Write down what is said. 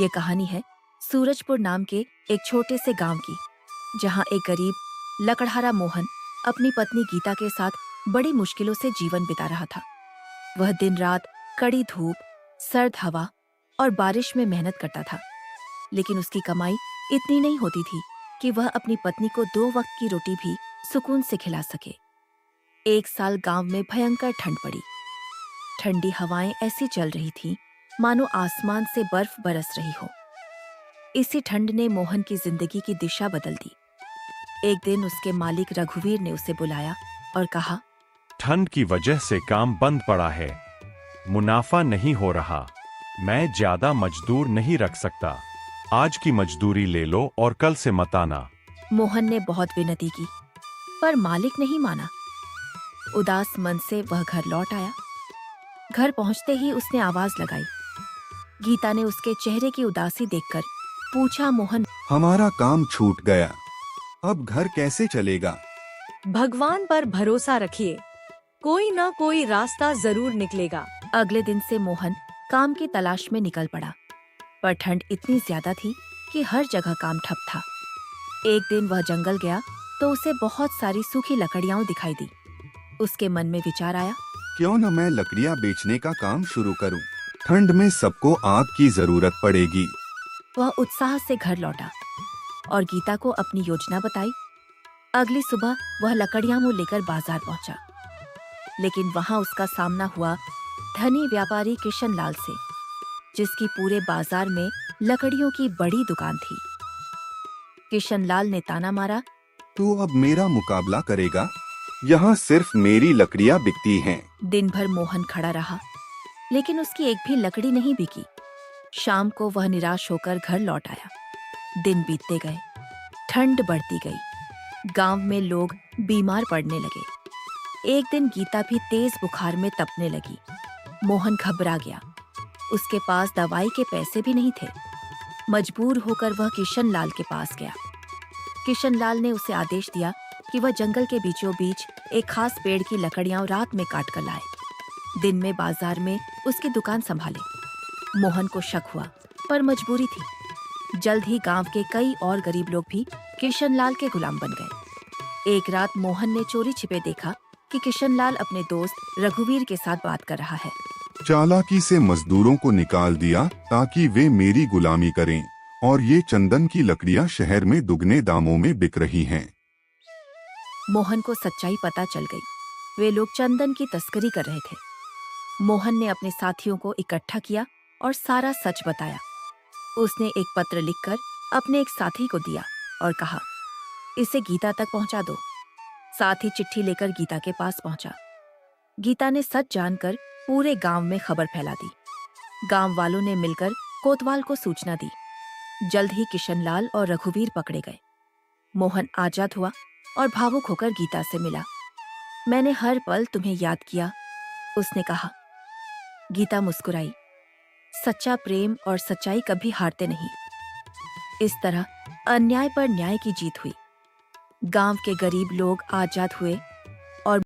ये कहानी है सूरजपुर नाम के एक छोटे से गांव की, जहां एक गरीब लकड़हारा मोहन अपनी पत्नी गीता के साथ बड़ी मुश्किलों से जीवन बिता रहा था। वह दिन रात कड़ी धूप, सर्द हवा और बारिश में मेहनत करता था, लेकिन उसकी कमाई इतनी नहीं होती थी कि वह अपनी पत्नी को 2 वक्त की रोटी भी सुकून से खिला सके। एक साल गांव में भयंकर ठंड पड़ी। ठंडी हवाएं ऐसी चल रही थीं मानो आसमान से बर्फ बरस रही हो। इसी ठंड ने मोहन की जिंदगी की दिशा बदल दी। एक दिन उसके मालिक रघुवीर ने उसे बुलाया और कहा, ठंड की वजह से काम बंद पड़ा है, मुनाफा नहीं हो रहा। मैं ज्यादा मजदूर नहीं रख सकता। आज की मजदूरी ले लो और कल से मत आना। मोहन ने बहुत विनती की, पर मालिक नहीं माना। उदास मन से वह घर लौट आया। घर पहुंचते ही उसने आवाज लगाई। गीता ने उसके चेहरे की उदासी देखकर पूछा, मोहन, हमारा काम छूट गया, अब घर कैसे चलेगा? भगवान पर भरोसा रखिए, कोई न कोई रास्ता जरूर निकलेगा। अगले दिन से मोहन काम की तलाश में निकल पड़ा, पर ठंड इतनी ज्यादा थी कि हर जगह काम ठप था। एक दिन वह जंगल गया तो उसे बहुत सारी सूखी लकड़ियां दिखाई दी। उसके मन में विचार आया, क्यों न मैं लकड़ियां बेचने का काम शुरू करूं? ठंड में सबको आग की जरूरत पड़ेगी। वह उत्साह से घर लौटा और गीता को अपनी योजना बताई। अगली सुबह वह लकड़ियां मुंह लेकर बाजार पहुंचा, लेकिन वहां उसका सामना हुआ धनी व्यापारी किशन लाल से, जिसकी पूरे बाजार में लकड़ियों की बड़ी दुकान थी। किशन लाल ने ताना मारा, तू अब मेरा मुकाबला करेगा? यहाँ सिर्फ मेरी लकड़ियाँ बिकती हैं। दिन भर मोहन खड़ा रहा, लेकिन उसकी एक भी लकड़ी नहीं बिकी। शाम को वह निराश होकर घर लौट आया। दिन बीतते गए, ठंड बढ़ती गई, गांव में लोग बीमार पड़ने लगे। एक दिन गीता भी तेज बुखार में तपने लगी। मोहन घबरा गया। उसके पास दवाई के पैसे भी नहीं थे। मजबूर होकर वह किशन लाल के पास गया। किशन लाल ने उसे आदेश दिया कि वह जंगल के बीचों बीच एक खास पेड़ की लकड़ियां रात में काट कर लाए, दिन में बाजार में उसकी दुकान संभाले। मोहन को शक हुआ, पर मजबूरी थी। जल्द ही गांव के कई और गरीब लोग भी किशन लाल के गुलाम बन गए। एक रात मोहन ने चोरी छिपे देखा कि किशन लाल अपने दोस्त रघुवीर के साथ बात कर रहा है। चालाकी से मजदूरों को निकाल दिया ताकि वे मेरी गुलामी करें, और ये चंदन की लकड़ियां शहर में दुगने दामों में बिक रही हैं। मोहन को सच्चाई पता चल गई। वे लोग चंदन की तस्करी कर रहे थे। मोहन ने अपने साथियों को इकट्ठा किया और सारा सच बताया। उसने एक पत्र लिखकर अपने एक साथी को दिया और कहा, इसे गीता तक पहुंचा दो। साथी चिट्ठी लेकर गीता के पास पहुंचा। गीता ने सच जानकर पूरे गांव में खबर फैला दी। गांव वालों ने मिलकर कोतवाल को सूचना दी। जल्द ही किशन लाल और रघुवीर पकड़े गए। मोहन आजाद हुआ और भावुक होकर गीता से मिला। मैंने हर पल तुम्हें याद किया, उसने कहा। गीता मुस्कुराई। सच्चा प्रेम और सच्चाई कभी हारते नहीं। इस तरह अन्याय पर न्याय की जीत हुई। गांव के गरीब लोग आजाद हुए